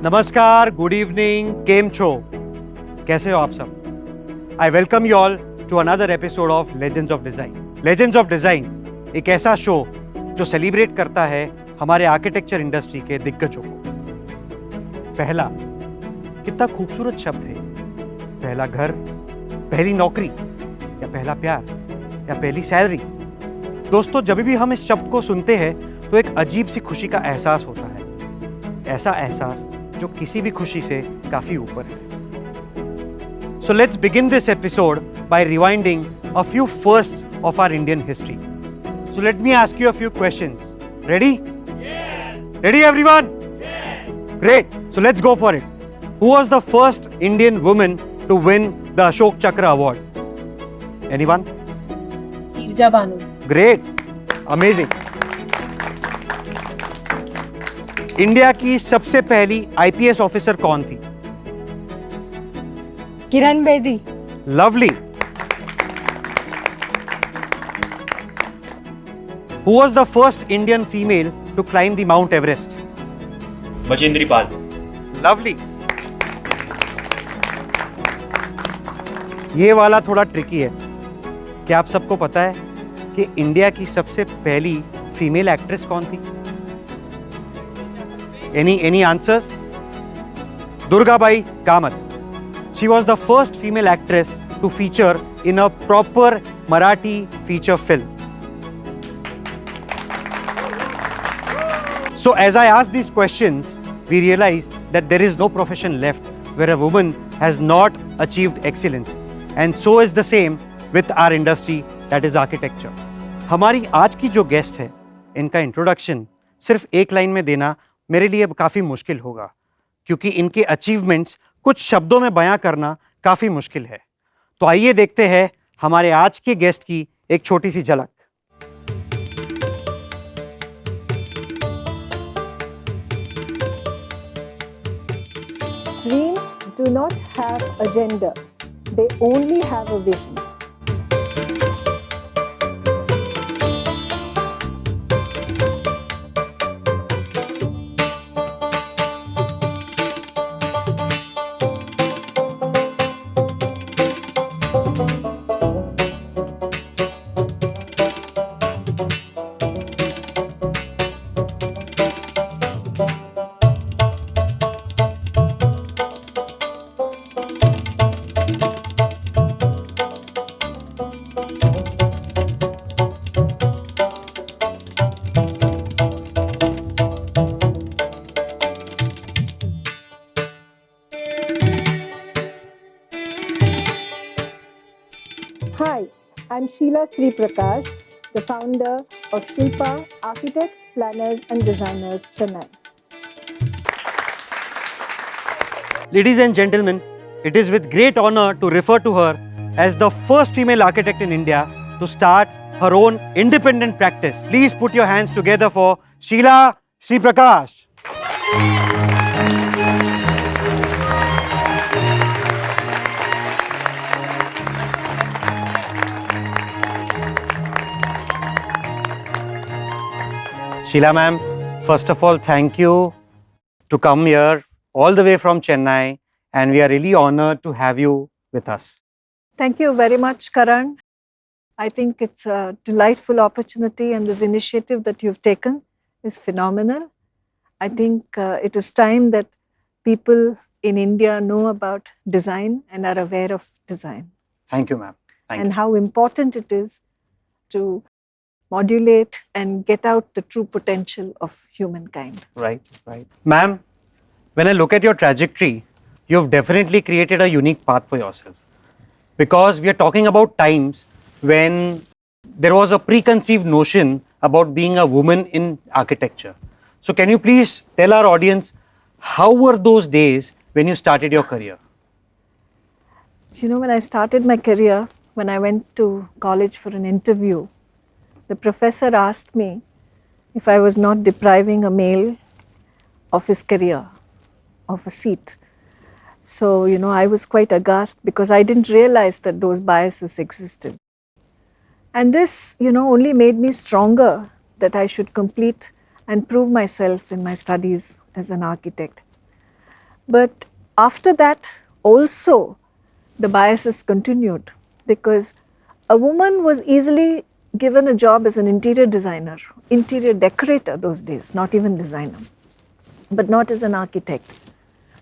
नमस्कार, good evening, केम छो? कैसे हो आप सब? I welcome you all to another episode of Legends of Design. Legends of Design एक ऐसा शो जो सेलिब्रेट करता है हमारे आर्किटेक्चर इंडस्ट्री के दिग्गजों को। पहला, कितना खूबसूरत शब्द है। पहला घर, पहली नौकरी, या पहला प्यार, या पहली सैलरी। दोस्तों, जब भी हम इस शब्द को सुनते हैं तो एक अजीब सी खुशी का एहसास होता है। ऐसा एहसास जो किसी भी खुशी से काफी ऊपर है। So let's begin this episode by rewinding a few firsts of our Indian history. So let me ask you a few questions. Ready? Yes. Ready everyone? Yes. Great. So let's go for it. Who was the first Indian woman to win the Ashok Chakra award? Anyone? ईर्जा बानो। Great. Amazing. India की सबसे पहली IPS officer कौन थी? Kiran Bedi. Lovely. Who was the first Indian female to climb the Mount Everest? Bachendri Pal. Lovely. ये वाला थोड़ा ट्रिकी है। क्या आप सबको पता है कि इंडिया की सबसे पहली फीमेल एक्ट्रेस कौन थी? Any answers? Durgabai Kamath. She was the first female actress to feature in a proper Marathi feature film. So as I ask these questions, we realize that there is no profession left where a woman has not achieved excellence. And so is the same with our industry, that is architecture. हमारी आज की जो guest है, इनका introduction सिर्फ एक line में देना मेरे लिए काफ़ी मुश्किल होगा, क्योंकि इनके अचीवमेंट्स कुछ शब्दों में बयां करना काफ़ी मुश्किल है। तो आइए देखते हैं हमारे आज के गेस्ट की एक छोटी सी झलक। Dreams do not have a gender, they only have a vision. Hi, I'm Sheila Sri Prakash, the founder of Shilpa Architects, Planners and Designers, Chennai. Ladies and gentlemen, it is with great honor to refer to her as the first female architect in India to start her own independent practice. Please put your hands together for Sheila Sri Prakash. Sheila ma'am, first of all, thank you to come here all the way from Chennai, and we are really honored to have you with us. Thank you very much, Karan. I think it's a delightful opportunity, and this initiative that you've taken is phenomenal. I think it is time that people in India know about design and are aware of design. Thank you, ma'am. Thank and you. how important it is to modulate and get out the true potential of humankind. Right, right. Ma'am, when I look at your trajectory, you've definitely created a unique path for yourself. Because we are talking about times when there was a preconceived notion about being a woman in architecture. So can you please tell our audience, how were those days when you started your career? You know, when I started my career, when I went to college for an interview, the professor asked me if I was not depriving a male of his career, of a seat. So, you know, I was quite aghast because I didn't realize that those biases existed. And this, only made me stronger that I should complete and prove myself in my studies as an architect. But after that, also the biases continued because a woman was easily given a job as an interior designer, interior decorator those days, not even designer, but not as an architect.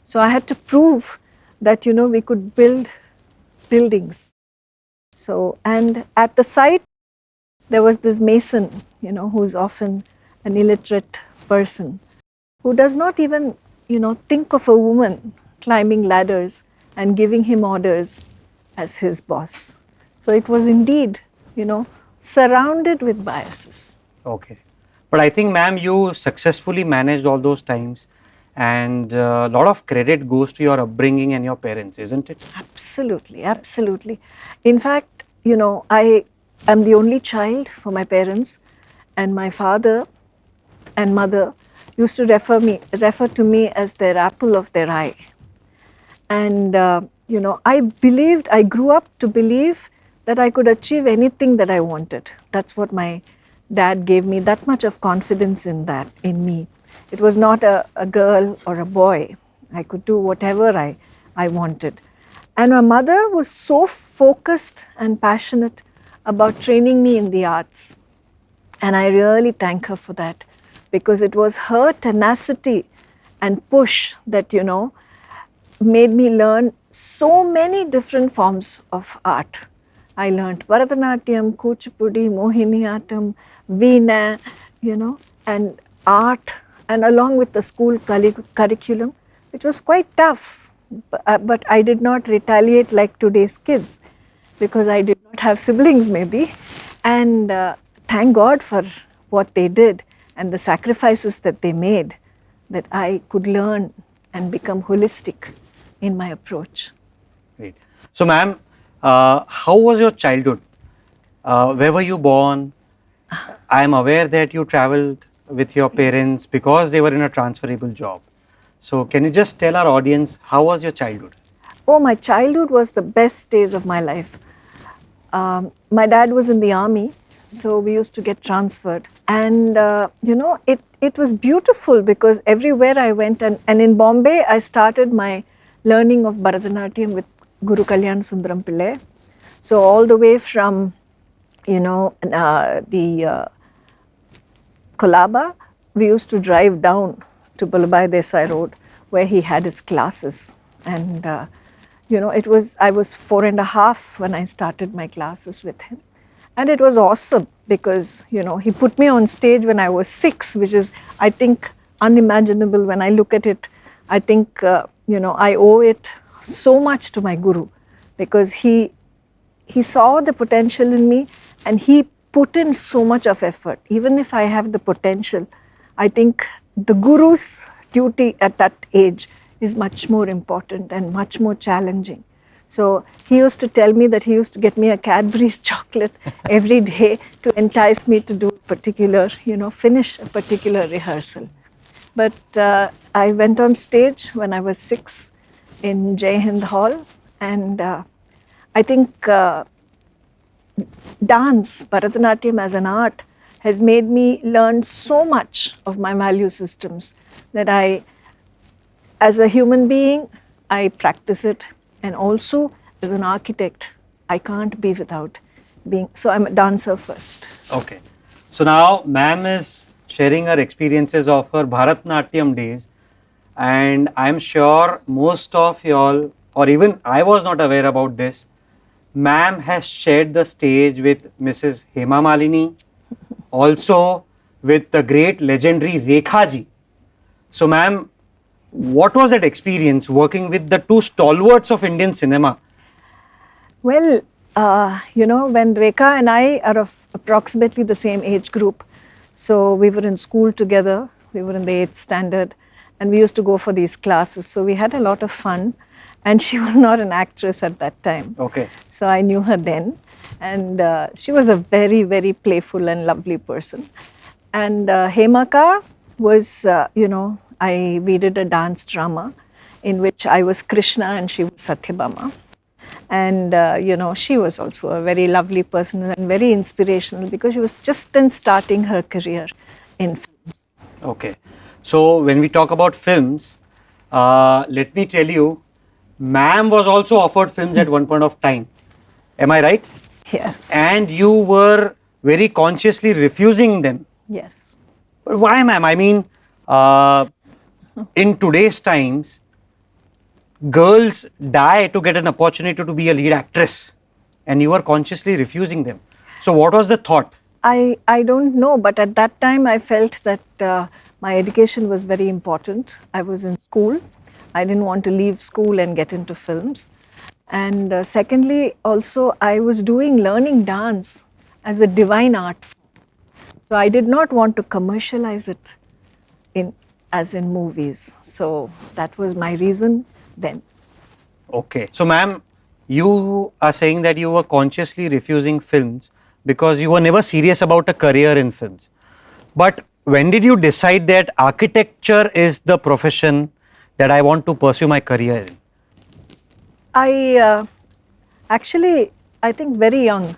So I had to prove that, we could build buildings. So, and at the site, there was this mason, who's often an illiterate person who does not even, think of a woman climbing ladders and giving him orders as his boss. So it was indeed, surrounded with biases. Okay. But I think, ma'am, you successfully managed all those times, and a lot of credit goes to your upbringing and your parents, isn't it? Absolutely, absolutely. In fact, I am the only child for my parents, and my father and mother used to refer to me as their apple of their eye. And I grew up to believe that I could achieve anything that I wanted. That's what my dad gave me, that much of confidence in me. It was not a girl or a boy. I could do whatever I wanted. And my mother was so focused and passionate about training me in the arts. And I really thank her for that, because it was her tenacity and push that, made me learn so many different forms of art. I learned Bharatanatyam, Kuchipudi, Mohiniyattam, Veena, and art, and along with the school curriculum, which was quite tough. But I did not retaliate like today's kids, because I did not have siblings maybe. And thank God for what they did and the sacrifices that they made, that I could learn and become holistic in my approach. Great. So, ma'am, how was your childhood? Where were you born? I am aware that you traveled with your parents because they were in a transferable job. So, can you just tell our audience, how was your childhood? Oh, my childhood was the best days of my life. My dad was in the army, so we used to get transferred. And, it was beautiful because everywhere I went, and in Bombay, I started my learning of Bharatanatyam with Guru Kalyan Sundaram Pillai. So, all the way from, the Kolaba, we used to drive down to Balabai Desai Road where he had his classes. And, I was 4.5 when I started my classes with him. And it was awesome because, he put me on stage when I was 6, which is, I think, unimaginable. When I look at it, I think, I owe it so much to my guru, because he saw the potential in me and he put in so much of effort. Even if I have the potential, I think the guru's duty at that age is much more important and much more challenging. So he used to tell me that he used to get me a Cadbury's chocolate every day to entice me to do a particular, finish a particular rehearsal. But I went on stage when I was 6 in Jai Hind Hall, and I think dance, Bharatanatyam as an art, has made me learn so much of my value systems that I, as a human being, I practice it, and also as an architect, I can't be without being, so I'm a dancer first. Okay. So now ma'am is sharing her experiences of her Bharatnatyam days, and I'm sure most of y'all, or even I was not aware about this, ma'am has shared the stage with Mrs. Hema Malini, also with the great legendary Rekha ji. So ma'am, what was that experience working with the two stalwarts of Indian cinema? Well, when Rekha and I are of approximately the same age group, so we were in school together, we were in the 8th standard, and we used to go for these classes. So we had a lot of fun, and she was not an actress at that time. Okay. So I knew her then, and she was a very, very playful and lovely person. And Hemaka was, we did a dance drama in which I was Krishna and she was Satyabhama. And, she was also a very lovely person and very inspirational because she was just then starting her career in film. Okay. So when we talk about films, let me tell you, ma'am was also offered films at one point of time. Am I right? Yes. And you were very consciously refusing them. Yes. But why, ma'am? I mean, uh, in today's times, girls die to get an opportunity to be a lead actress, and you were consciously refusing them. So, what was the thought? I don't know, but at that time I felt that my education was very important. I was in school. I didn't want to leave school and get into films. And secondly, also I was learning dance as a divine art. So I did not want to commercialize it as in movies. So that was my reason then. Okay. So, ma'am, you are saying that you were consciously refusing films because you were never serious about a career in films. But when did you decide that architecture is the profession that I want to pursue my career in? I actually, I think very young,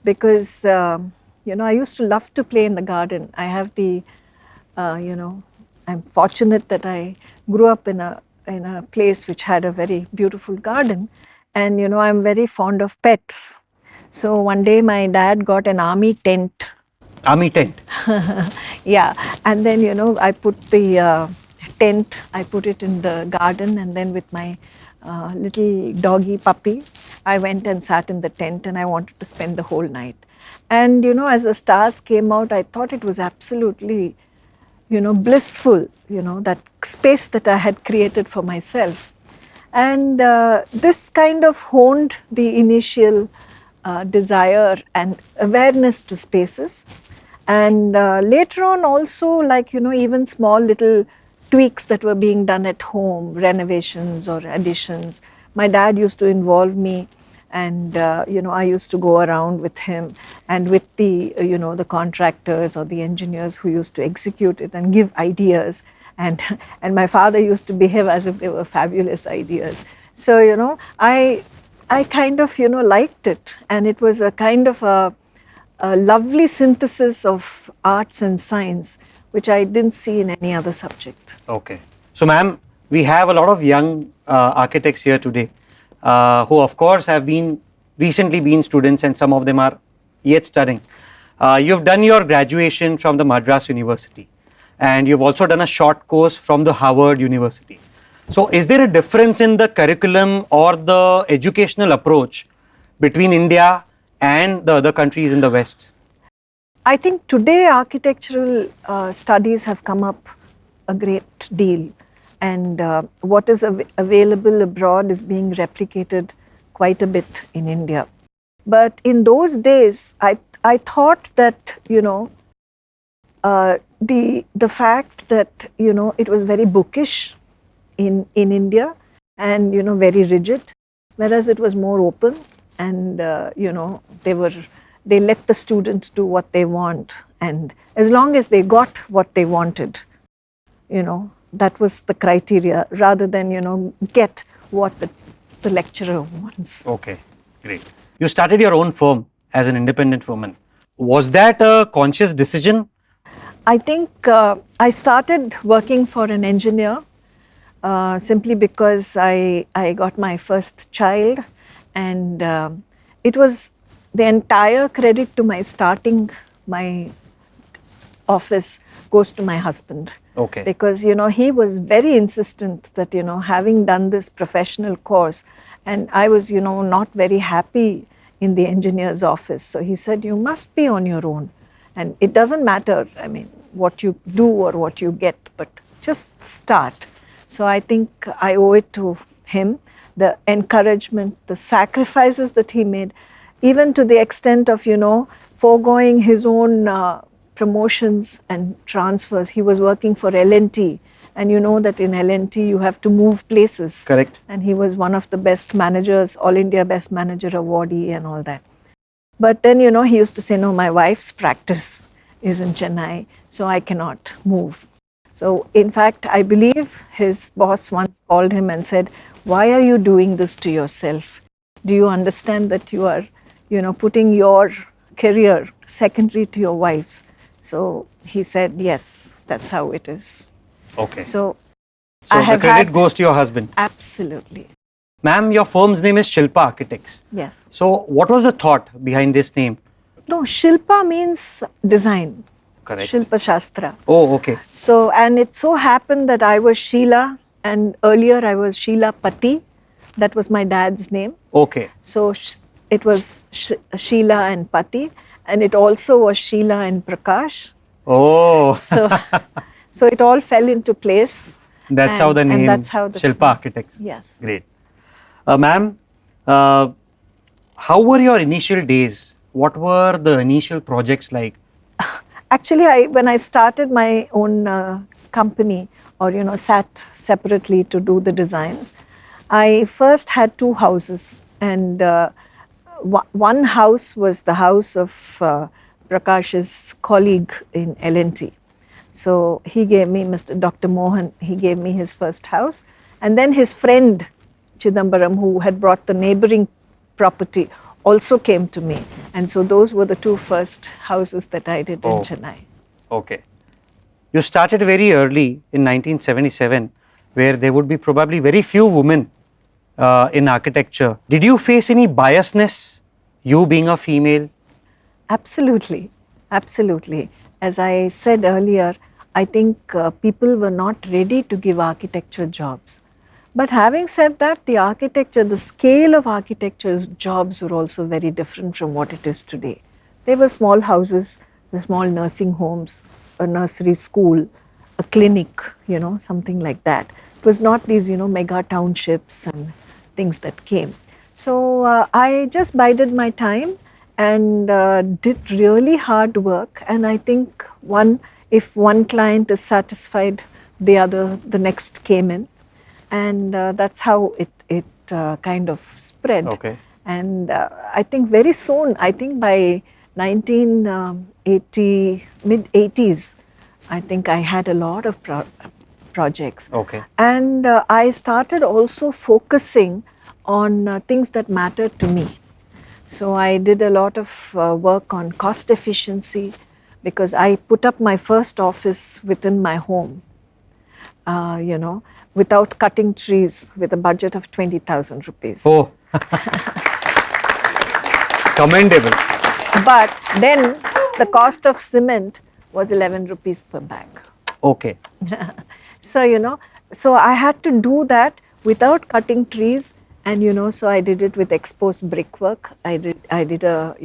because I used to love to play in the garden. I have I'm fortunate that I grew up in a place which had a very beautiful garden, and I'm very fond of pets. So one day my dad got an army tent. Army tent. Yeah, and then I put the tent, I put it in the garden, and then with my little doggy puppy, I went and sat in the tent, and I wanted to spend the whole night. And as the stars came out, I thought it was absolutely blissful, that space that I had created for myself. And this kind of honed the initial desire and awareness to spaces. And later on also, like, even small little tweaks that were being done at home, renovations or additions. My dad used to involve me, and I used to go around with him and with the the contractors or the engineers who used to execute it and give ideas, and and my father used to behave as if they were fabulous ideas. So I kind of liked it, and it was a kind of a lovely synthesis of arts and science which I didn't see in any other subject. Okay. So, ma'am, we have a lot of young architects here today who, of course, have been recently been students, and some of them are yet studying. You've done your graduation from the Madras University, and you've also done a short course from the Harvard University. So, is there a difference in the curriculum or the educational approach between India and the other countries in the West? I think today architectural studies have come up a great deal, and what is available abroad is being replicated quite a bit in India. But in those days, I thought that the fact that it was very bookish in India, and very rigid, whereas it was more open, and they let the students do what they want, and as long as they got what they wanted, that was the criteria, rather than get what the lecturer wants. Okay, great. You started your own firm as an independent woman. Was that a conscious decision? I think I started working for an engineer simply because I got my first child, and it was the entire credit to my starting my office goes to my husband. Okay. Because he was very insistent that having done this professional course, and I was not very happy in the engineer's office, so he said, you must be on your own, and it doesn't matter, I mean, what you do or what you get, but just start. So I think I owe it to him, the encouragement, the sacrifices that he made, even to the extent of foregoing his own promotions and transfers. He was working for L&T, and you know that in L&T you have to move places. Correct. And he was one of the best managers, All India Best Manager awardee and all that. But then he used to say, no, my wife's practice is in Chennai, so I cannot move. So in fact, I believe his boss once called him and said, why are you doing this to yourself? Do you understand that you are, putting your career secondary to your wife's? So he said, yes, that's how it is. Okay. So So I the have credit had, goes to your husband. absolutely, Ma'am, your firm's name is Shilpa Architects. yes. So what was the thought behind this name? No, Shilpa means design. Correct. Shilpa Shastra. Oh, okay. So, and it so happened that I was Sheila, and earlier I was Sheila Pati. That was my dad's name. Okay. So it was Sheila and Pati, and it also was Sheila and Prakash. Oh. So, so it all fell into place. That's how the and name that's how the Shilpa Architects. Yes. Great. Ma'am, how were your initial days? What were the initial projects like? Actually, when I started my own company, or sat separately to do the designs, I first had two houses, and one house was the house of Prakash's colleague in L&T. So he gave me, Mr. Dr. Mohan, he gave me his first house, and then his friend Chidambaram, who had brought the neighboring property, also came to me. And so those were the two first houses that I did in Chennai. Okay. You started very early in 1977, where there would be probably very few women in architecture. Did you face any biasness, you being a female? Absolutely, absolutely. As I said earlier, I think people were not ready to give architecture jobs. But having said that, the scale of architecture's jobs were also very different from what it is today. They were small houses, the small nursing homes, a nursery school, a clinic, something like that. It was not these, mega townships and things that came. So I just bided my time and did really hard work. And I think if one client is satisfied, the next came in. And that's how it kind of spread. Okay. And I think very soon, I think by 1980, mid 80s, I think I had a lot of projects. Okay. And I started also focusing on things that mattered to me. So I did a lot of work on cost efficiency, because I put up my first office within my home, without cutting trees, with a budget of 20,000 rupees. Oh, commendable. But then the cost of cement was 11 rupees per bag. Okay. So, so I had to do that without cutting trees. And, so I did it with exposed brickwork. I did a,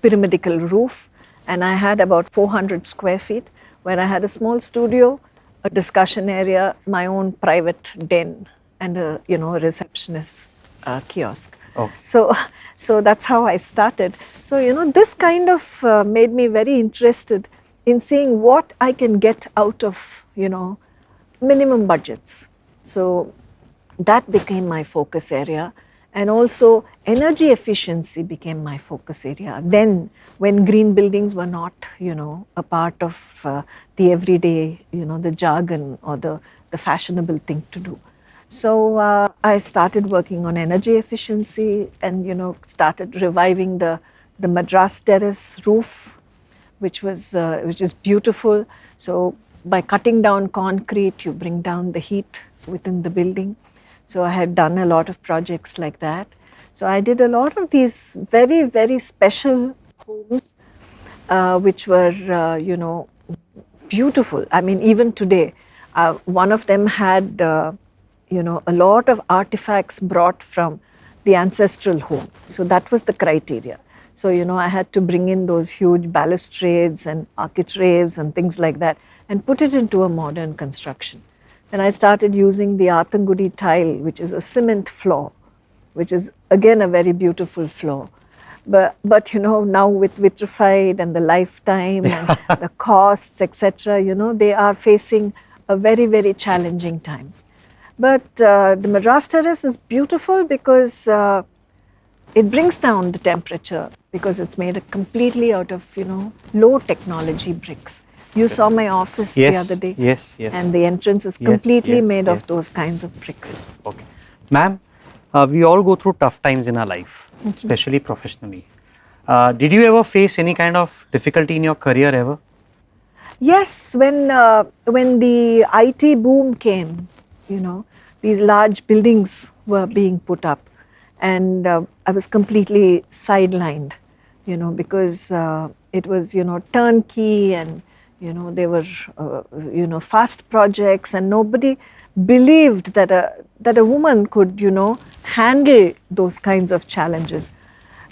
pyramidical roof. And I had about 400 square feet, where I had a small studio, a discussion area, my own private den, and a receptionist kiosk. Oh. So that's how I started. So this kind of made me very interested in seeing what I can get out of minimum budgets. So that became my focus area. And also energy efficiency became my focus area. Then when green buildings were not, a part of the everyday, the jargon or the fashionable thing to do. So I started working on energy efficiency and, started reviving the Madras terrace roof, which is beautiful. So by cutting down concrete, you bring down the heat within the building. So I had done a lot of projects like that. So I did a lot of these very, very special homes, which were, beautiful. I mean, even today, one of them had, a lot of artifacts brought from the ancestral home. So that was the criteria. So, I had to bring in those huge balustrades and architraves and things like that and put it into a modern construction. Then I started using the Athangudi tile, which is a cement floor, which is again a very beautiful floor. But now with vitrified and the lifetime and the costs, etc., they are facing a very, very challenging time. But the Madras terrace is beautiful because it brings down the temperature, because it's made completely out of, low technology bricks. You saw my office the other day. Yes. And the entrance is completely made of those kinds of bricks. Okay. Ma'am, We all go through tough times in our life, especially professionally. Did you ever face any kind of difficulty in your career ever? Yes, when the IT boom came, you know, these large buildings were being put up, and I was completely sidelined, you know, because it was, you know, turnkey, and you know they were you know, fast projects, and nobody believed that a woman could, you know, handle those kinds of challenges,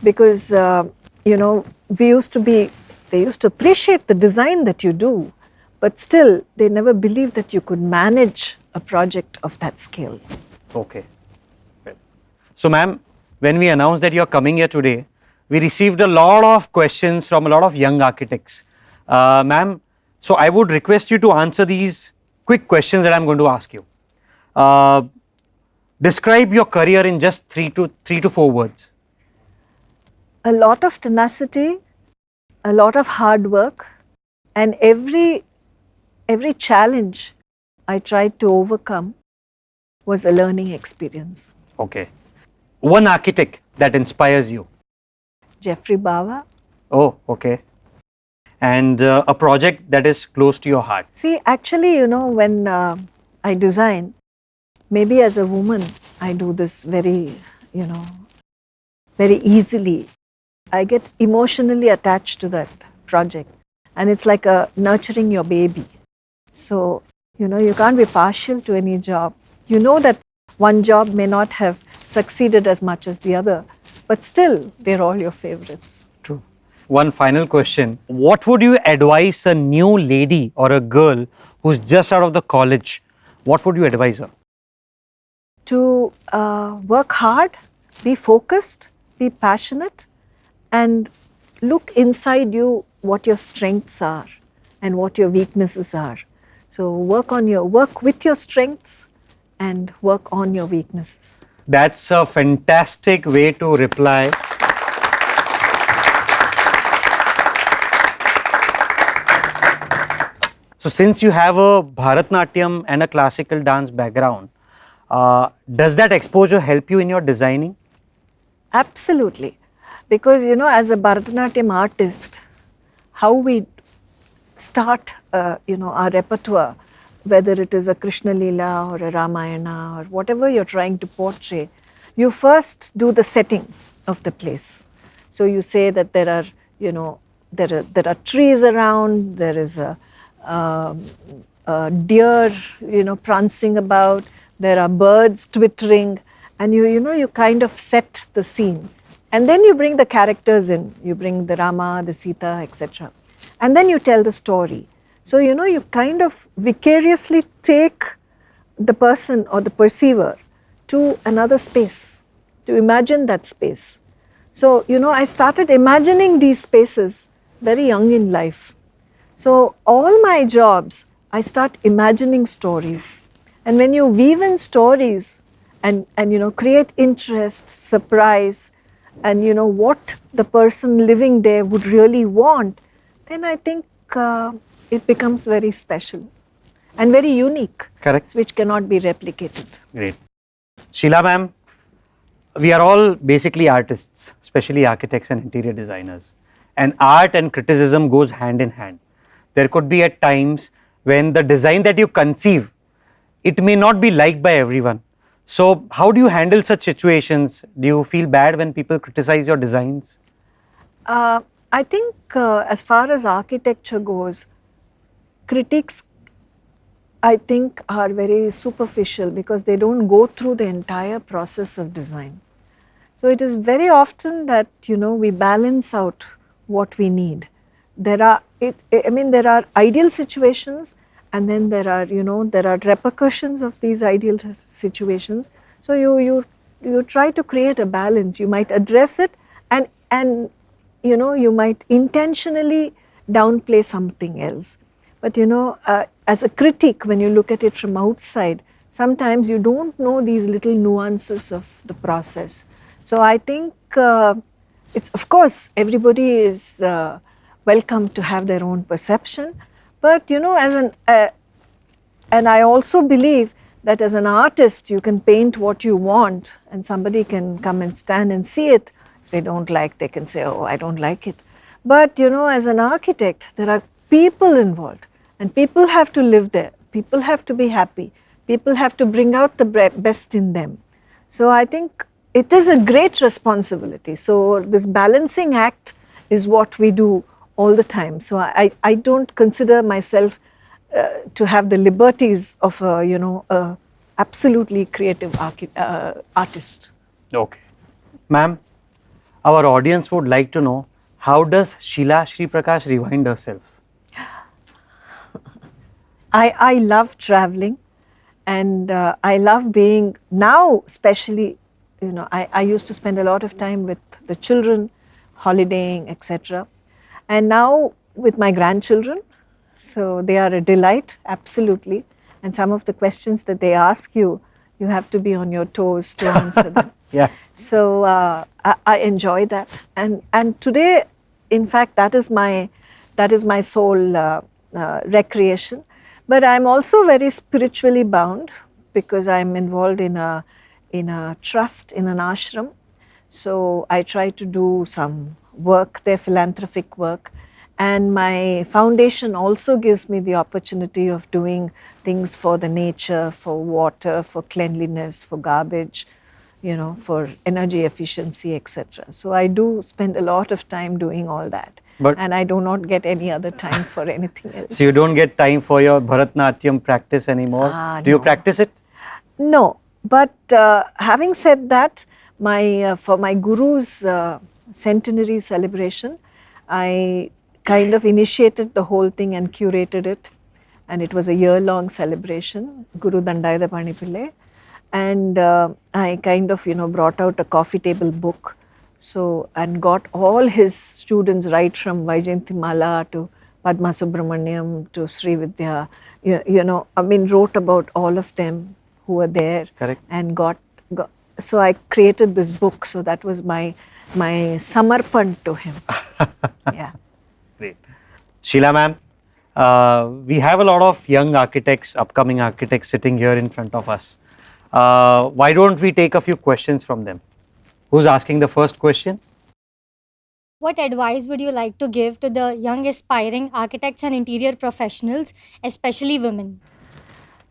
because you know, they used to appreciate the design that you do, but still they never believed that you could manage a project of that scale. Okay. Well. So, ma'am, when we announced that you're coming here today, we received a lot of questions from a lot of young architects. Ma'am, so I would request you to answer these quick questions that I'm going to ask you. Uh, Describe your career in just three to four words. A lot of tenacity, a lot of hard work, and every challenge I tried to overcome was a learning experience. Okay. One architect that inspires you. Jeffrey Bawa. Oh, okay. And a project that is close to your heart. See, actually, you know, when I design, maybe as a woman, I do this very, you know, very easily. I get emotionally attached to that project, and it's like nurturing your baby. So, you know, you can't be partial to any job. You know that one job may not have succeeded as much as the other, but still, they're all your favorites. True. One final question. What would you advise a new lady or a girl who's just out of the college? What would you advise her? To work hard, be focused, be passionate, and look inside you what your strengths are and what your weaknesses are. So work with your strengths and work on your weaknesses. That's a fantastic way to reply. So since you have a Bharatnatyam and a classical dance background, does that exposure help you in your designing? Absolutely. Because, you know, as a Bharatanatyam artist, how we start, you know, our repertoire, whether it is a Krishna Leela or a Ramayana or whatever you're trying to portray, you first do the setting of the place. So you say that there are, you know, there are trees around, there is a deer, you know, prancing about, there are birds twittering, and you know, you kind of set the scene. And then you bring the characters in, you bring the Rama, the Sita, etc. And then you tell the story. So, you know, you kind of vicariously take the person or the perceiver to another space, to imagine that space. So, you know, I started imagining these spaces very young in life. So, all my jobs, I start imagining stories. And when you weave in stories and you know, create interest, surprise, and you know what the person living there would really want, then I think it becomes very special and very unique. Correct. Which cannot be replicated. Great. Sheila ma'am, we are all basically artists, especially architects and interior designers. And art and criticism goes hand in hand. There could be at times when the design that you conceive, it may not be liked by everyone. So how do you handle such situations? Do you feel bad when people criticize your designs? I think as far as architecture goes, critics, I think, are very superficial because they don't go through the entire process of design. So it is very often that, you know, we balance out what we need. There are ideal situations, and then there are, you know, there are repercussions of these ideal situations. So you try to create a balance. You might address it, and you know, you might intentionally downplay something else. But you know, as a critic, when you look at it from outside, sometimes you don't know these little nuances of the process. So I think it's, of course, everybody is welcome to have their own perception, but you know, as an and I also believe that as an artist you can paint what you want and somebody can come and stand and see it. If they don't like, they can say, oh, I don't like it. But as an architect, there are people involved and people have to live there. People have to be happy. People have to bring out the best in them. So I think it is a great responsibility. So this balancing act is what we do all the time. So I don't consider myself to have the liberties of a absolutely creative artist. Okay. Ma'am, our audience would like to know, how does Sheila Sri Prakash rewind herself? I love traveling and I love being, now especially, I used to spend a lot of time with the children, holidaying, etc. And now with my grandchildren, so they are a delight, absolutely. And some of the questions that they ask you, you have to be on your toes to answer them. Yeah. So I enjoy that, and today, in fact, that is my sole recreation. But I'm also very spiritually bound because I'm involved in a trust, in an ashram. So I try to do some work there, philanthropic work. And my foundation also gives me the opportunity of doing things for the nature, for water, for cleanliness, for garbage, for energy efficiency, etc. So I do spend a lot of time doing all that. And I do not get any other time for anything else. So you don't get time for your Bharatnatyam practice anymore? Do you practice it? No, but having said that, for my guru's centenary celebration, I kind of initiated the whole thing and curated it, and it was a year-long celebration, Guru Dandayadapani Pillai, and I kind of brought out a coffee table book, and got all his students right from Vaijayantimala to Padma Subramaniam to Sri Vidya, wrote about all of them who were there. Correct. And so I created this book, so that was my samarpan to him. Yeah. Great. Sheila ma'am, we have a lot of young architects, upcoming architects sitting here in front of us. Why don't we take a few questions from them? Who's asking the first question? What advice would you like to give to the young aspiring architects and interior professionals, especially women?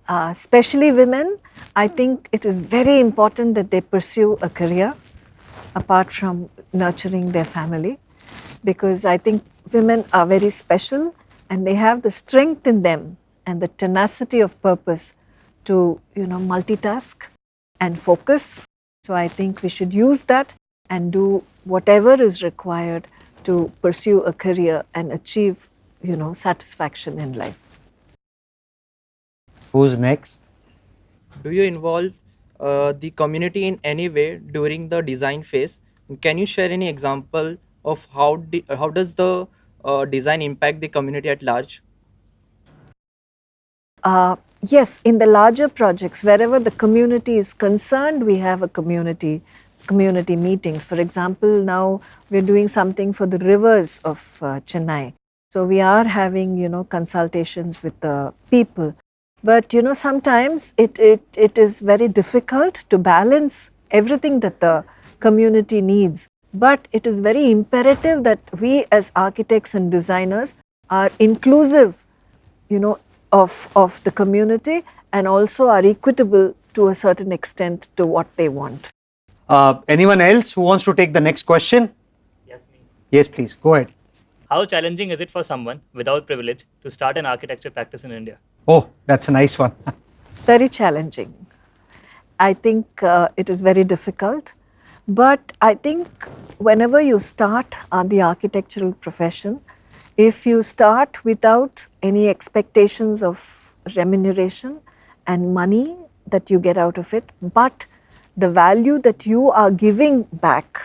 Especially women, I think it is very important that they pursue a career apart from nurturing their family, because I think women are very special and they have the strength in them and the tenacity of purpose to multitask and focus. So I think we should use that and do whatever is required to pursue a career and achieve satisfaction in life. Who's next? Do you involve the community in any way during the design phase? Can you share any example of how does the design impact the community at large? Yes, in the larger projects, wherever the community is concerned, we have a community meetings. For example, now we're doing something for the rivers of Chennai. So we are having, consultations with the people. But, sometimes it is very difficult to balance everything that the community needs. But it is very imperative that we as architects and designers are inclusive, of the community, and also are equitable to a certain extent to what they want. Anyone else who wants to take the next question? Yes, me. Yes, please, go ahead. How challenging is it for someone without privilege to start an architecture practice in India? Oh, that's a nice one. Very challenging. I think it is very difficult. But I think whenever you start the architectural profession, if you start without any expectations of remuneration and money that you get out of it, but the value that you are giving back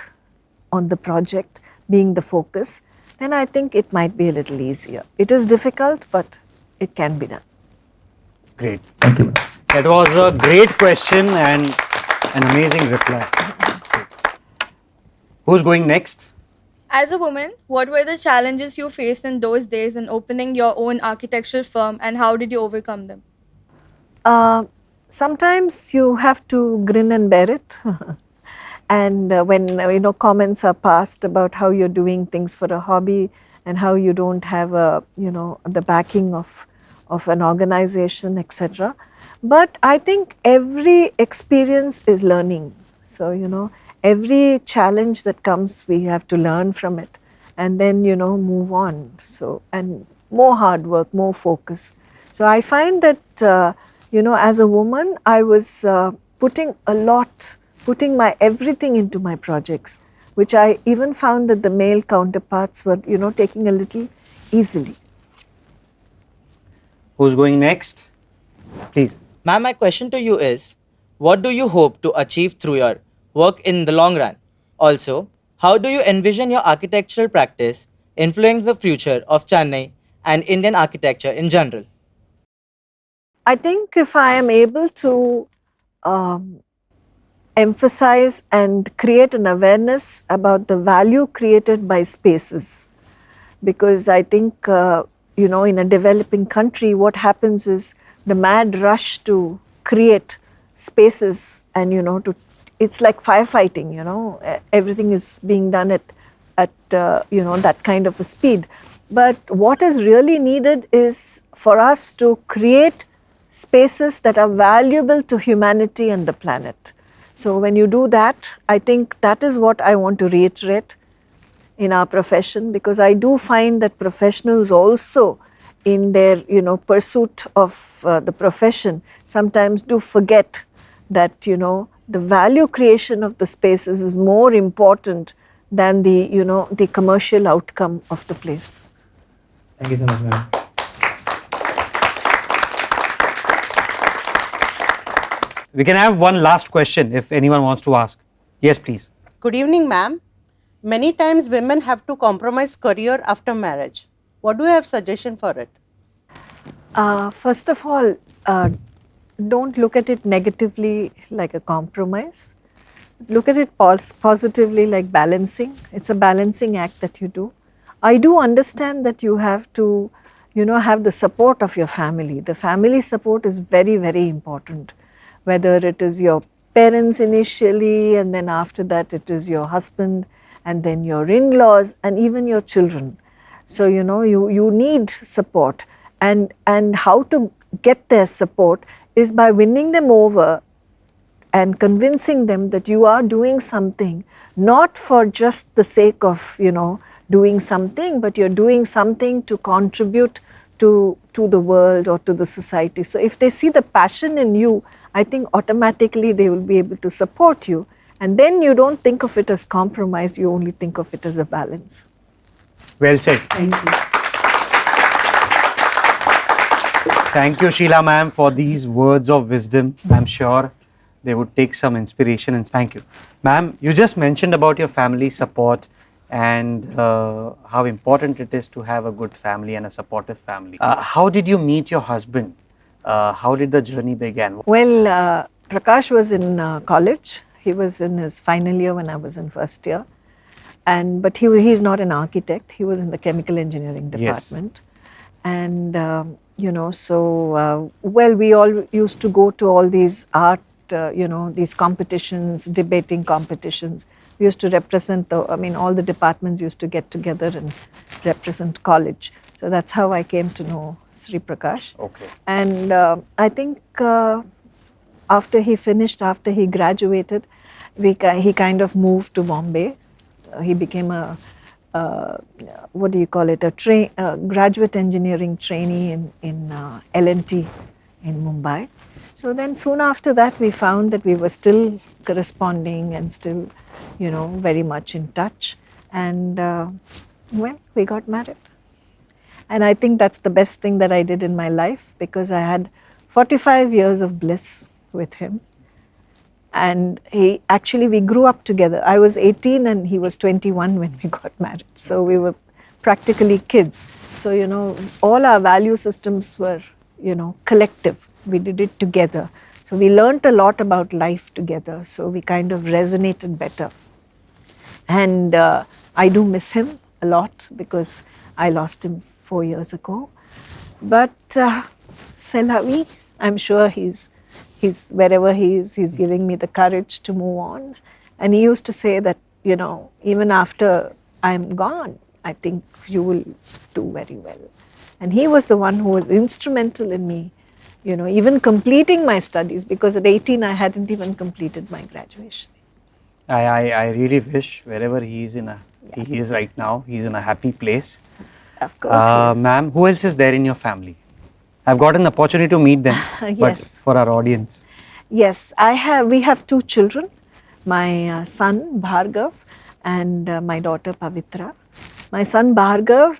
on the project being the focus, then I think it might be a little easier. It is difficult, but it can be done. Great. Thank you. That was a great question and an amazing reply. Who's going next? As a woman, what were the challenges you faced in those days in opening your own architectural firm, and how did you overcome them? sometimes you have to grin and bear it. And when comments are passed about how you're doing things for a hobby and how you don't have the backing of an organization, etc. But I think every experience is learning. So every challenge that comes, we have to learn from it, and then move on. So, and more hard work, more focus. So I find that as a woman, I was putting my everything into my projects, which I even found that the male counterparts were taking a little easily. Who's going next? Please. Ma'am, my question to you is, what do you hope to achieve through your work in the long run? Also, how do you envision your architectural practice influence the future of Chennai and Indian architecture in general? I think if I am able to emphasize and create an awareness about the value created by spaces, because I think in a developing country, what happens is the mad rush to create spaces, and it's like firefighting. Everything is being done at that kind of a speed. But what is really needed is for us to create spaces that are valuable to humanity and the planet. So when you do that, I think that is what I want to reiterate in our profession, because I do find that professionals also in their pursuit of the profession sometimes do forget that the value creation of the spaces is more important than the commercial outcome of the place. Thank you so much, ma'am. We can have one last question if anyone wants to ask. Yes, please. Good evening, ma'am. Many times women have to compromise career after marriage. What do you have suggestion for it? First of all, don't look at it negatively like a compromise. Look at it positively like balancing. It's a balancing act that you do. I do understand that you have to, have the support of your family. The family support is very, very important. Whether it is your parents initially, and then after that it is your husband, and then your in-laws, and even your children. So you need support, and how to get their support is by winning them over and convincing them that you are doing something not for just the sake of doing something, but you're doing something to contribute to the world or to the society. So if they see the passion in you, I think automatically they will be able to support you, and then you don't think of it as compromise, you only think of it as a balance. Well said. Thank you. Thank you, Sheila ma'am, for these words of wisdom. I'm sure they would take some inspiration, and thank you. Ma'am, you just mentioned about your family support and how important it is to have a good family and a supportive family. How did you meet your husband? How did the journey begin? Well, Prakash was in college. He was in his final year when I was in first year. But he's not an architect. He was in the chemical engineering department. Yes. And, we all used to go to all these art, these competitions, debating competitions. We used to represent all the departments used to get together and represent college. So that's how I came to know Sri Prakash. Okay. And I think after he graduated, he kind of moved to Bombay. He became a graduate engineering trainee in L&T in Mumbai. So then soon after that, we found that we were still corresponding and still, very much in touch. And we got married. And I think that's the best thing that I did in my life, because I had 45 years of bliss with him. And we grew up together. I was 18 and he was 21 when we got married. So we were practically kids. So, all our value systems were, collective. We did it together. So we learned a lot about life together. So we kind of resonated better. And I do miss him a lot, because I lost him 4 years ago. But c'est la vie. I'm sure he's he's wherever he is, he's giving me the courage to move on. And he used to say that, you know, even after I'm gone, I think you will do very well. And he was the one who was instrumental in me, you know, even completing my studies, because at 18 I hadn't even completed my graduation. I really wish wherever he is he is right now, he's in a happy place. Of course. Yes. Ma'am, who else is there in your family? I've got an opportunity to meet them, but Yes. for our audience. Yes, we have 2 children, my son Bhargav and my daughter Pavitra. My son Bhargav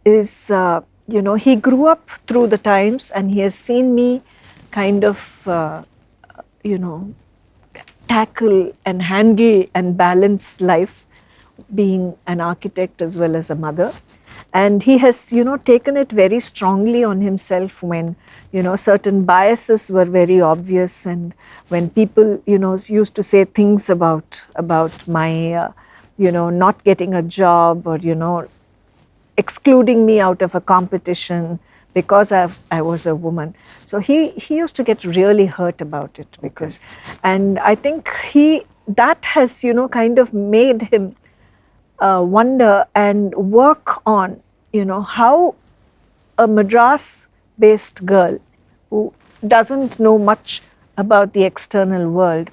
is, you know, he grew up through the times and he has seen me kind of, you know, tackle and handle and balance life, being an architect as well as a mother. And he has, you know, taken it very strongly on himself when, you know, certain biases were very obvious, and when people, you know, used to say things about my, you know, not getting a job, or, you know, excluding me out of a competition because I was a woman. So he used to get really hurt about it, because, and I think that has, you know, kind of made him wonder and work on, you know, how a Madras-based girl who doesn't know much about the external world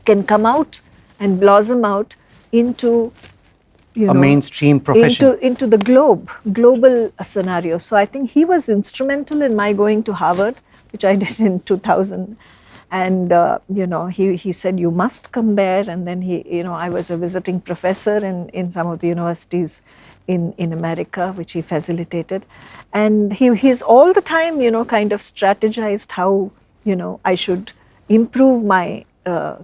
can come out and blossom out into, you know, mainstream profession. into the global scenario. So I think he was instrumental in my going to Harvard, which I did in 2000. And, you know, he said, you must come there. And then you know, I was a visiting professor in some of the universities in America, which he facilitated. And he's all the time, you know, kind of strategized how, you know, I should improve my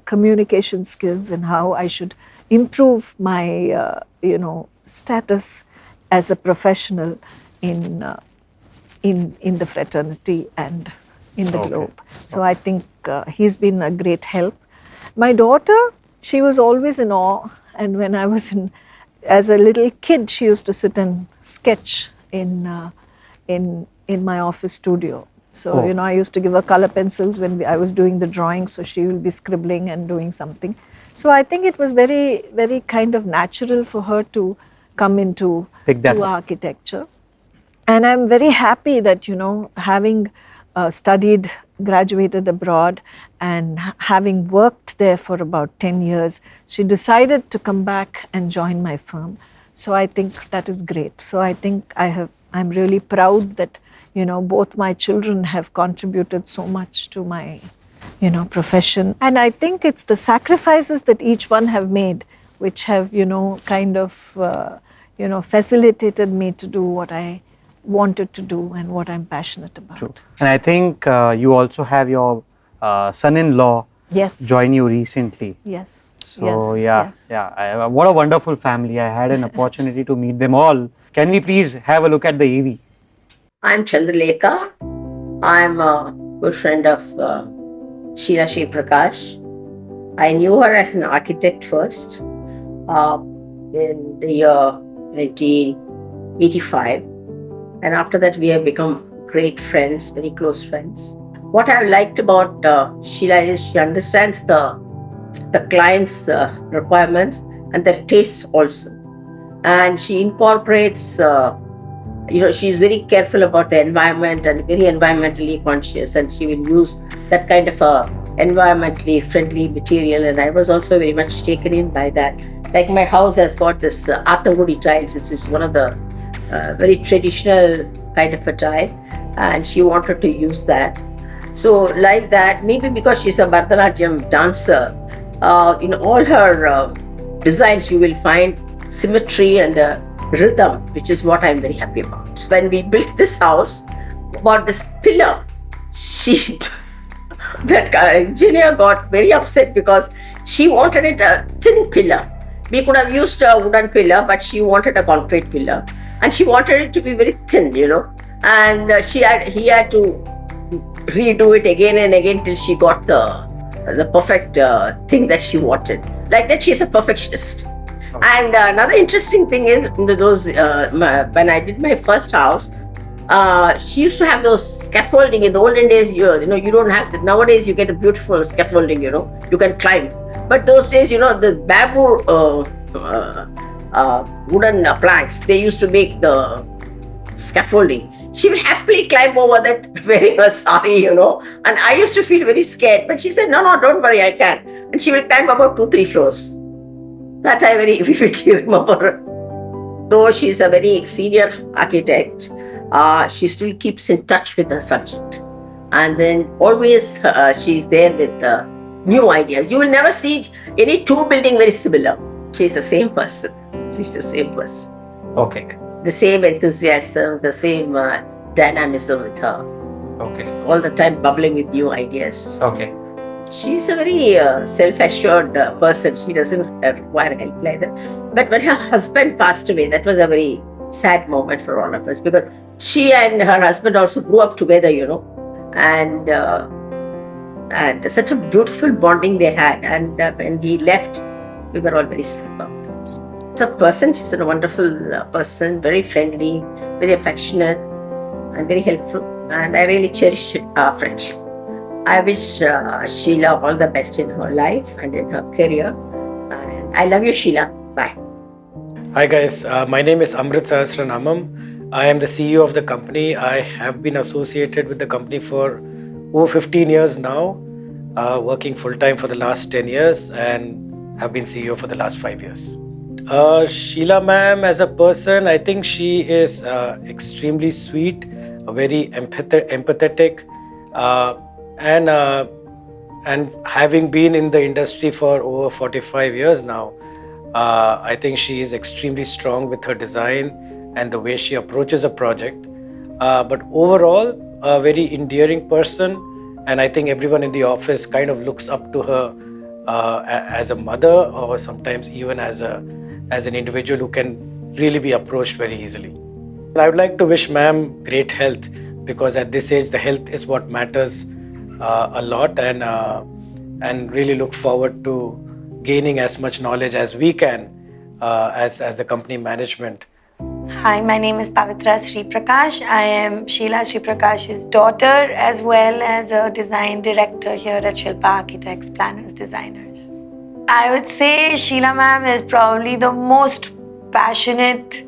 communication skills and how I should improve my, you know, status as a professional in the fraternity and in the globe. So I think he's been a great help. My daughter, she was always in awe, and when I was as a little kid, she used to sit and sketch in my office studio. So, you know, I used to give her color pencils when I was doing the drawing, so she will be scribbling and doing something. So I think it was very, very kind of natural for her to come into architecture. And I'm very happy that, you know, having graduated abroad and having worked there for about 10 years, she decided to come back and join my firm. So I think that is great. So I think I'm really proud that, you know, both my children have contributed so much to my, you know, profession. And I think it's the sacrifices that each one have made which have, you know, kind of, you know, facilitated me to do what I wanted to do and what I'm passionate about. True. And I think you also have your son-in-law join you recently. Yes. So yes. what a wonderful family. I had an opportunity to meet them all. Can we please have a look at the EV? I'm Chandralekha. I'm a good friend of Sheila Sri Prakash. I knew her as an architect first in the year 1985. And after that, we have become great friends, very close friends. What I liked about Sheila is she understands the client's requirements and their tastes also. And she incorporates, you know, she's very careful about the environment and very environmentally conscious. And she will use that kind of environmentally friendly material. And I was also very much taken in by that. Like my house has got this Atangudi tiles. This is one of the very traditional kind of a tile, and she wanted to use that. So like that, maybe because she's a Bharatanatyam dancer, in all her designs you will find symmetry and rhythm, which is what I'm very happy about. When we built this house, about this pillar, that engineer got very upset because she wanted it a thin pillar. We could have used a wooden pillar, but she wanted a concrete pillar. And she wanted it to be very thin, you know. And he had to redo it again and again till she got the perfect thing that she wanted. Like that, she's a perfectionist. And another interesting thing is, when I did my first house, she used to have those scaffolding. In the olden days, you don't have that. Nowadays you get a beautiful scaffolding, you can climb. But those days, the bamboo wooden planks, they used to make the scaffolding. She would happily climb over that very sorry, and I used to feel very scared. But she said, no, don't worry, I can. And she will climb about 2-3 floors. That I very vividly remember. Though she's a very senior architect, she still keeps in touch with her subject. And then always she's there with new ideas. You will never see any two building very similar. She's the same person. She's the same person. Okay. The same enthusiasm, the same dynamism with her. Okay. All the time bubbling with new ideas. Okay. She's a very self-assured person. She doesn't require help like that. But when her husband passed away, that was a very sad moment for all of us, because she and her husband also grew up together, and such a beautiful bonding they had. And when he left, we were all very sad about that. As a person, she's a wonderful person, very friendly, very affectionate, and very helpful. And I really cherish our friendship. I wish Sheila all the best in her life and in her career. And I love you, Sheila. Bye. Hi guys, my name is Amrit Sahasranamam. I am the CEO of the company. I have been associated with the company for over 15 years now, working full-time for the last 10 years and have been CEO for the last 5 years. Sheila ma'am, as a person, I think she is extremely sweet, very empathetic, and having been in the industry for over 45 years now, I think she is extremely strong with her design and the way she approaches a project. But overall, a very endearing person, and I think everyone in the office kind of looks up to her as a mother, or sometimes even as an individual who can really be approached very easily. I would like to wish ma'am great health, because at this age, the health is what matters a lot, and really look forward to gaining as much knowledge as we can as the company management. Hi, my name is Pavitra Sri Prakash. I am Sheila Sri Prakash's daughter, as well as a design director here at Shilpa Architects, Planners, Designers. I would say Sheila ma'am is probably the most passionate,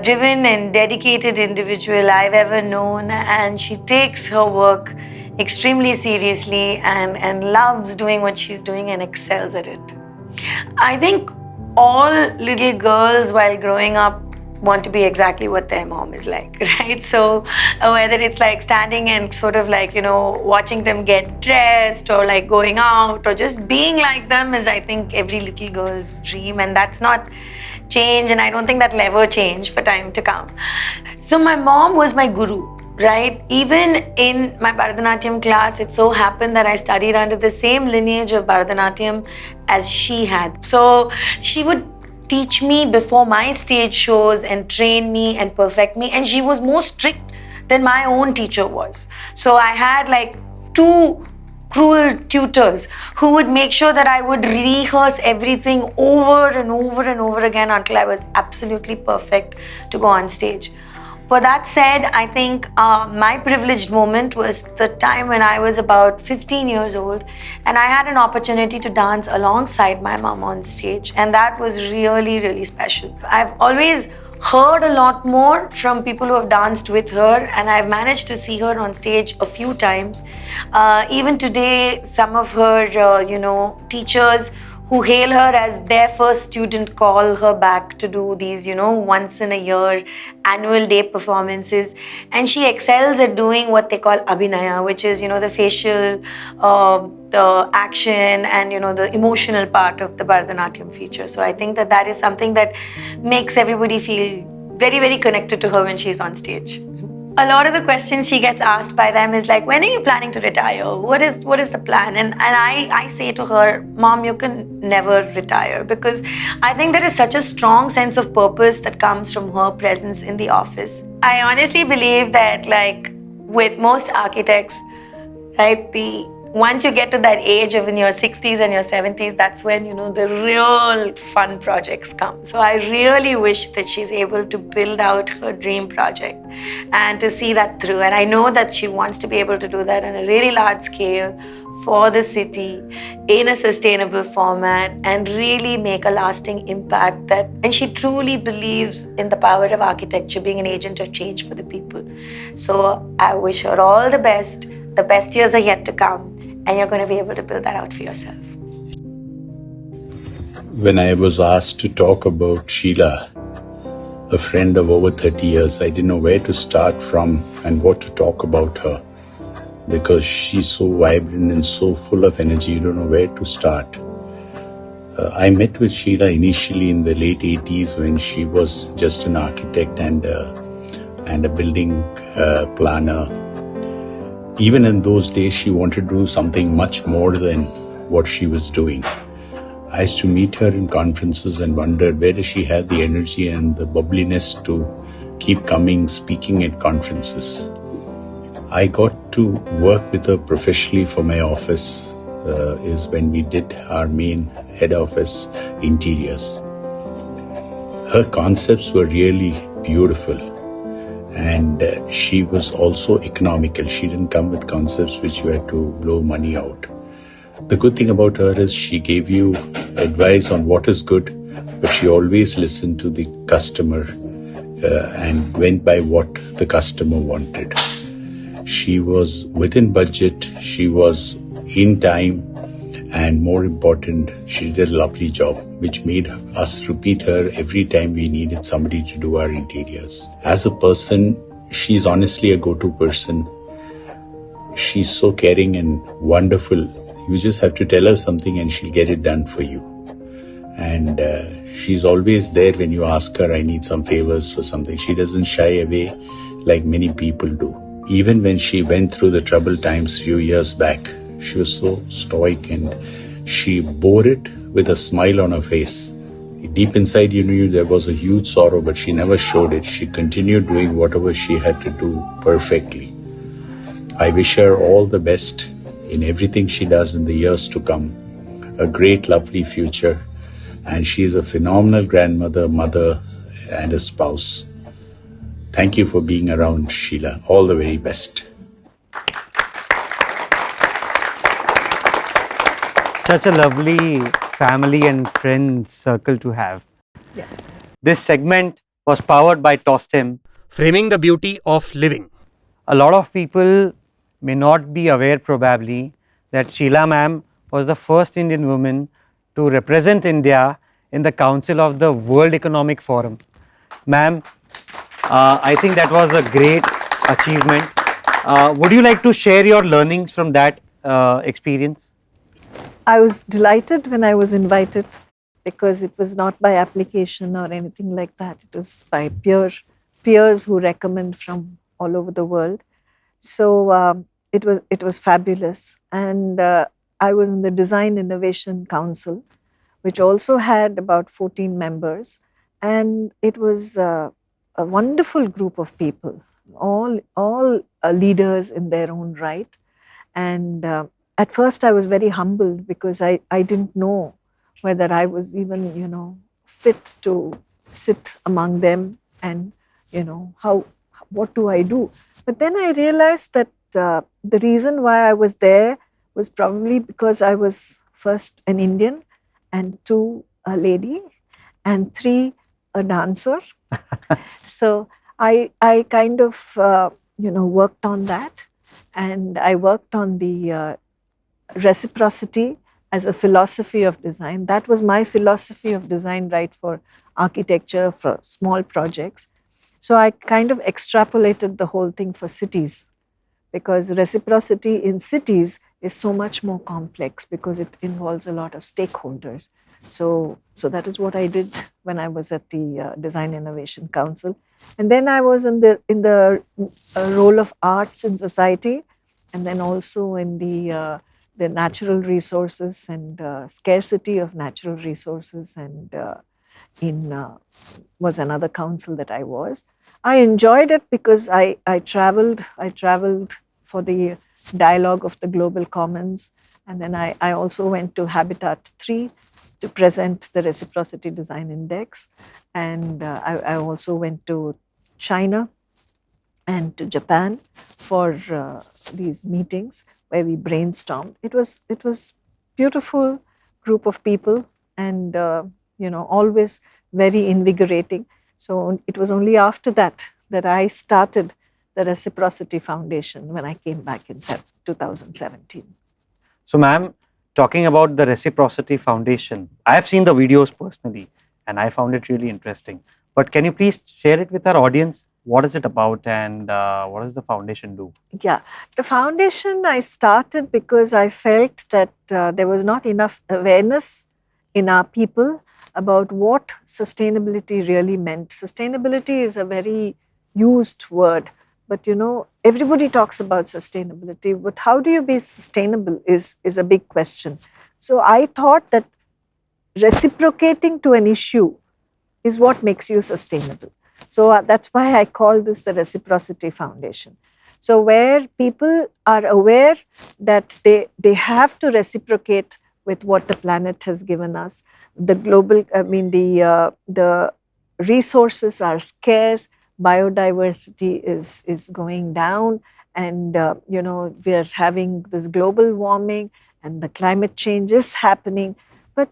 driven and dedicated individual I've ever known, and she takes her work extremely seriously and loves doing what she's doing and excels at it. I think all little girls while growing up want to be exactly what their mom is like, right? So whether it's like standing and sort of like, watching them get dressed, or like going out, or just being like them, is I think every little girl's dream, and that's not change, and I don't think that'll ever change for time to come. So my mom was my guru, right? Even in my Bharatanatyam class, it so happened that I studied under the same lineage of Bharatanatyam as she had. So she would teach me before my stage shows and train me and perfect me, and she was more strict than my own teacher was. So I had like 2 cruel tutors who would make sure that I would rehearse everything over and over and over again until I was absolutely perfect to go on stage. For that said, I think my privileged moment was the time when I was about 15 years old, and I had an opportunity to dance alongside my mom on stage, and that was really, really special. I've always heard a lot more from people who have danced with her, and I've managed to see her on stage a few times. Even today, some of her, teachers who hail her as their first student call her back to do these, once in a year annual day performances. And she excels at doing what they call abhinaya, which is, the facial, the action, and, the emotional part of the Bharatanatyam feature. So I think that is something that makes everybody feel very, very connected to her when she's on stage. A lot of the questions she gets asked by them is like, when are you planning to retire? What is the plan? And I say to her, Mom, you can never retire, because I think there is such a strong sense of purpose that comes from her presence in the office. I honestly believe that, like with most architects, right, the once you get to that age of in your 60s and your 70s, that's when, the real fun projects come. So I really wish that she's able to build out her dream project and to see that through. And I know that she wants to be able to do that on a really large scale for the city in a sustainable format and really make a lasting impact and she truly believes in the power of architecture being an agent of change for the people. So I wish her all the best. The best years are yet to come, and you're going to be able to build that out for yourself. When I was asked to talk about Sheila, a friend of over 30 years, I didn't know where to start from and what to talk about her, because she's so vibrant and so full of energy, you don't know where to start. I met with Sheila initially in the late 80s when she was just an architect and a building planner. Even in those days, she wanted to do something much more than what she was doing. I used to meet her in conferences and wonder where does she have the energy and the bubbliness to keep coming, speaking at conferences. I got to work with her professionally for my office is when we did our main head office interiors. Her concepts were really beautiful. And she was also economical. She didn't come with concepts which you had to blow money out. The good thing about her is she gave you advice on what is good, but she always listened to the customer and went by what the customer wanted. She was within budget, she was in time, and more important, she did a lovely job, which made us repeat her every time we needed somebody to do our interiors. As a person, she's honestly a go-to person. She's so caring and wonderful. You just have to tell her something and she'll get it done for you. And she's always there when you ask her, I need some favors for something. She doesn't shy away like many people do. Even when she went through the troubled times a few years back, she was so stoic and she bore it with a smile on her face. Deep inside you knew there was a huge sorrow, but she never showed it. She continued doing whatever she had to do perfectly. I wish her all the best in everything she does in the years to come. A great, lovely future. And she's a phenomenal grandmother, mother, and a spouse. Thank you for being around, Sheila. All the very best. Such a lovely family and friends circle to have. Yeah. This segment was powered by Tostem, Framing the Beauty of Living. A lot of people may not be aware probably that Sheila ma'am was the first Indian woman to represent India in the Council of the World Economic Forum. Ma'am, I think that was a great achievement. Would you like to share your learnings from that experience? I was delighted when I was invited because it was not by application or anything like that. It was by peers who recommend from all over the world. So it was fabulous. And I was in the Design Innovation Council, which also had about 14 members. And it was a wonderful group of people, all leaders in their own right. And at first I was very humbled because I didn't know whether I was even, fit to sit among them and, what do I do? But then I realized that the reason why I was there was probably because I was first an Indian and two, a lady, and three, a dancer. So I kind of, worked on that. And I worked on the reciprocity as a philosophy of design. That was my philosophy of design, right, for architecture, for small projects. So I kind of extrapolated the whole thing for cities, because reciprocity in cities is so much more complex because it involves a lot of stakeholders. So that is what I did when I was at the Design Innovation Council. And then I was in the role of arts in society, and then also in the natural resources and scarcity of natural resources, and was another council that I was. I enjoyed it because I traveled for the Dialogue of the Global Commons. And then I also went to Habitat 3 to present the Reciprocity Design Index. And I also went to China and to Japan for these meetings where we brainstormed. It was beautiful group of people, and always very invigorating. So it was only after that that I started the Reciprocity Foundation when I came back in 2017. So, ma'am, talking about the Reciprocity Foundation, I have seen the videos personally and I found it really interesting. But can you please share it with our audience? What is it about and what does the foundation do? Yeah, the foundation I started because I felt that there was not enough awareness in our people about what sustainability really meant. Sustainability is a very used word, but everybody talks about sustainability, but how do you be sustainable is a big question. So I thought that reciprocating to an issue is what makes you sustainable. So that's why I call this the Reciprocity Foundation. So where people are aware that they have to reciprocate with what the planet has given us. The global, the resources are scarce, biodiversity is going down, and we are having this global warming and the climate change is happening. But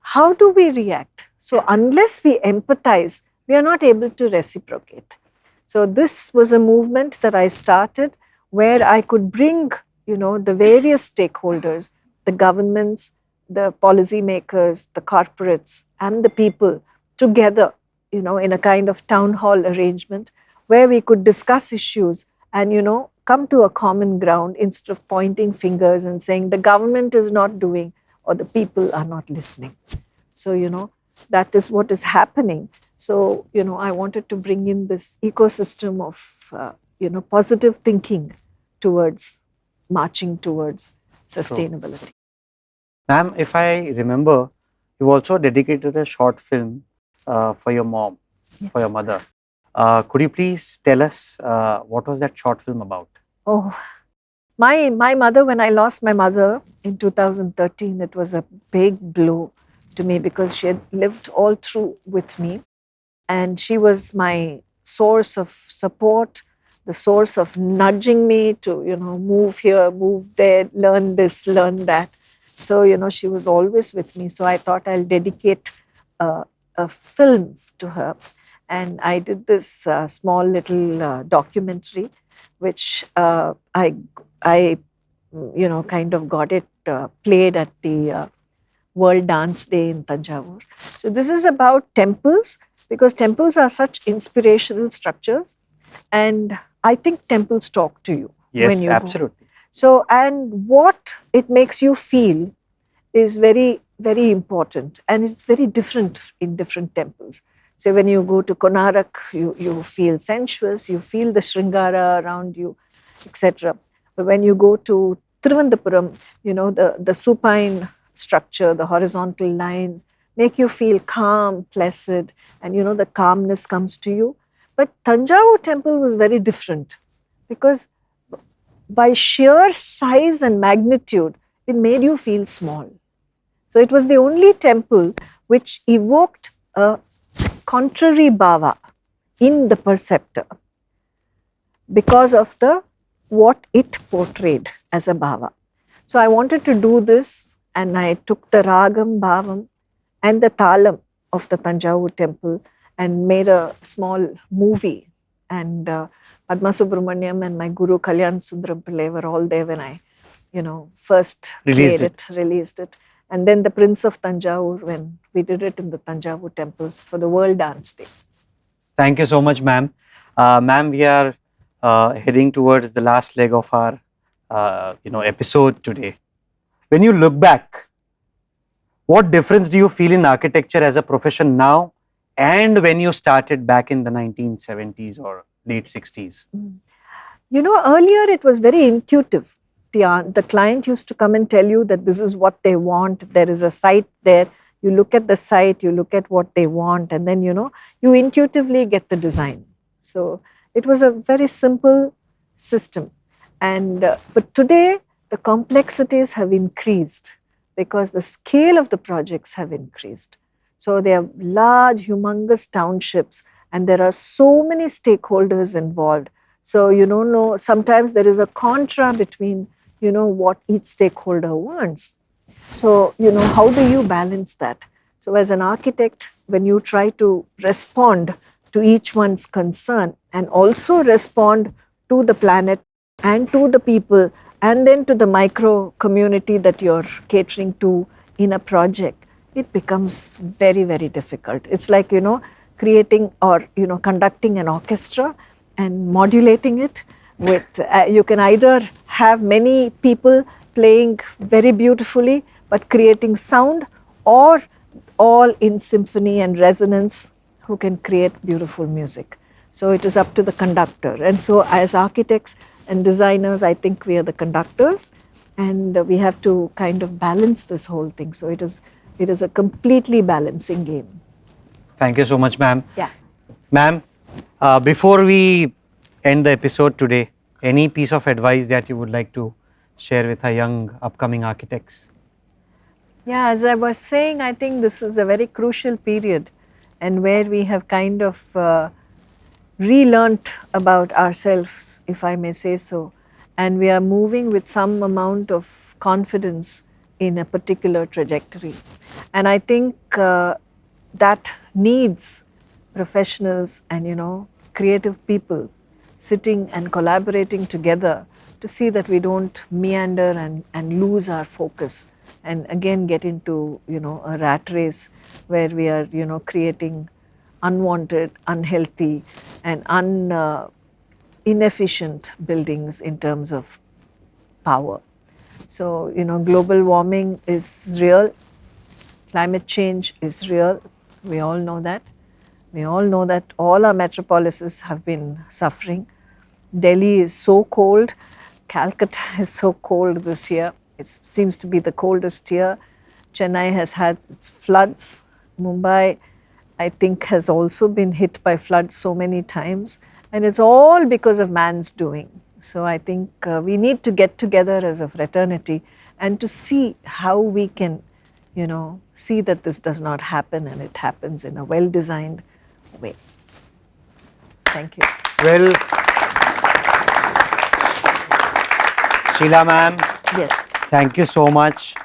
how do we react? So unless we empathize, we are not able to reciprocate. So this was a movement that I started where I could bring, the various stakeholders, the governments, the policymakers, the corporates, and the people together, in a kind of town hall arrangement where we could discuss issues and, come to a common ground instead of pointing fingers and saying the government is not doing or the people are not listening. So, that is what is happening. So, I wanted to bring in this ecosystem of, positive thinking towards marching towards sustainability. Ma'am, if I remember, you also dedicated a short film for your mom, for your mother. Could you please tell us what was that short film about? Oh, my mother, when I lost my mother in 2013, it was a big blow to me because she had lived all through with me. And she was my source of support, the source of nudging me to, move here, move there, learn this, learn that. So, she was always with me. So I thought I'll dedicate a film to her. And I did this small little documentary, which I kind of got it played at the World Dance Day in Tanjavur. So this is about temples, because temples are such inspirational structures, and I think temples talk to you when you absolutely. go. So, and what it makes you feel is very, very important, and it's very different in different temples. So when you go to Konarak, you feel sensuous, you feel the Sringara around you, etc. But when you go to Thiruvananthapuram, the supine structure, the horizontal line, make you feel calm, placid, and the calmness comes to you. But Tanjavur temple was very different because by sheer size and magnitude, it made you feel small. So it was the only temple which evoked a contrary bhava in the perceptor because of what it portrayed as a bhava. So I wanted to do this, and I took the ragam, bhavam, and the talam of the Tanjavur temple and made a small movie. And Padma Subramaniam and my guru Kalyan Sundaram Pillai were all there when I, first released it. And then the Prince of Tanjavur when we did it in the Tanjavur temple for the World Dance Day. Thank you so much, ma'am. Ma'am, we are heading towards the last leg of our, episode today. When you look back, what difference do you feel in architecture as a profession now and when you started back in the 1970s or late 60s? Earlier it was very intuitive. The client used to come and tell you that this is what they want. There is a site there. You look at the site, you look at what they want, and then, you intuitively get the design. So it was a very simple system. And but today the complexities have increased because the scale of the projects have increased. So they are large, humongous townships, and there are so many stakeholders involved. So sometimes there is a contra between what each stakeholder wants. So how do you balance that? So as an architect, when you try to respond to each one's concern and also respond to the planet and to the people and then to the micro community that you're catering to in a project, it becomes very, very difficult. It's like, creating or, conducting an orchestra and modulating it with, you can either have many people playing very beautifully but creating sound, or all in symphony and resonance who can create beautiful music. So it is up to the conductor. And so as architects and designers, I think we are the conductors, and we have to kind of balance this whole thing. So it is a completely balancing game. Thank you so much, ma'am. Yeah. Ma'am, before we end the episode today, any piece of advice that you would like to share with our young upcoming architects? Yeah, as I was saying, I think this is a very crucial period, and where we have kind of relearnt about ourselves, if I may say so, and we are moving with some amount of confidence in a particular trajectory. And I think that needs professionals and creative people sitting and collaborating together to see that we don't meander and lose our focus and again get into a rat race where we are creating unwanted, unhealthy and inefficient buildings in terms of power. So global warming is real, climate change is real, we all know that. We all know that all our metropolises have been suffering. Delhi is so cold, Calcutta is so cold this year. It seems to be the coldest year. Chennai has had its floods. Mumbai, I think, has also been hit by floods so many times. And it's all because of man's doing. So I think we need to get together as a fraternity and to see how we can, see that this does not happen and it happens in a well-designed way. Thank you. Well, Sheila ma'am, yes, thank you so much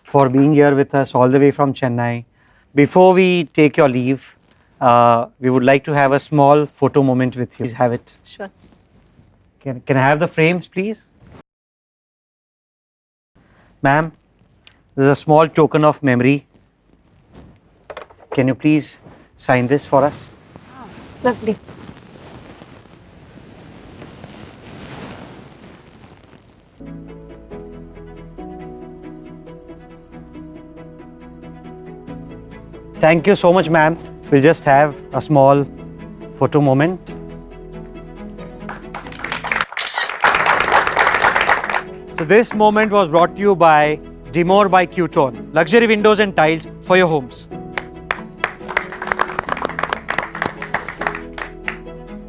for being here with us all the way from Chennai. Before we take your leave, we would like to have a small photo moment with you. Please have it. Sure. Can I have the frames, please? Ma'am, this is a small token of memory. Can you please sign this for us? Lovely. Thank you so much, ma'am. We'll just have a small photo moment. So this moment was brought to you by Dimore by Qtone, luxury windows and tiles for your homes.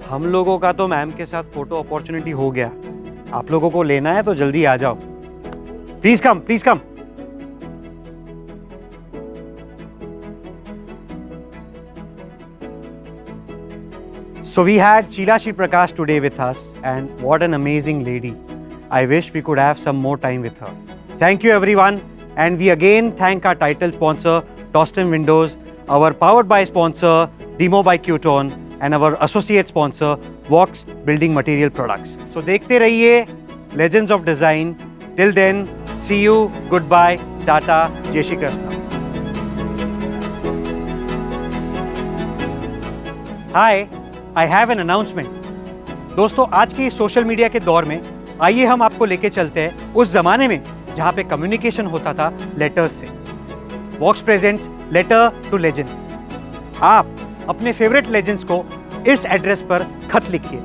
हम लोगों का तो ma'am के साथ photo opportunity हो गया. आप लोगों को लेना है तो जल्दी आ जाओ. Please come, please come. So we had Sheila Sri Prakash today with us, and what an amazing lady. I wish we could have some more time with her. Thank you everyone, and we again thank our title sponsor Toston Windows, our powered by sponsor Demo by Qtone, and our associate sponsor Vox Building Material Products. So देखते रहिए Legends of Design. Till then, see you, goodbye, tata, Jai Shri Krishna. Hi, I have an announcement. दोस्तों, आज के इस social media के दौर में आइए हम आपको लेके चलते हैं उस जमाने में जहां पे कम्युनिकेशन होता था लेटर्स से. वॉक्स प्रेजेंट्स लेटर टू लेजेंड्स. आप अपने फेवरेट लेजेंड्स को इस एड्रेस पर खत लिखिए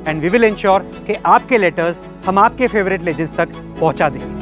एंड वी विल इंश्योर कि आपके लेटर्स हम आपके फेवरेट लेजेंड्स तक पहुंचा देंगे.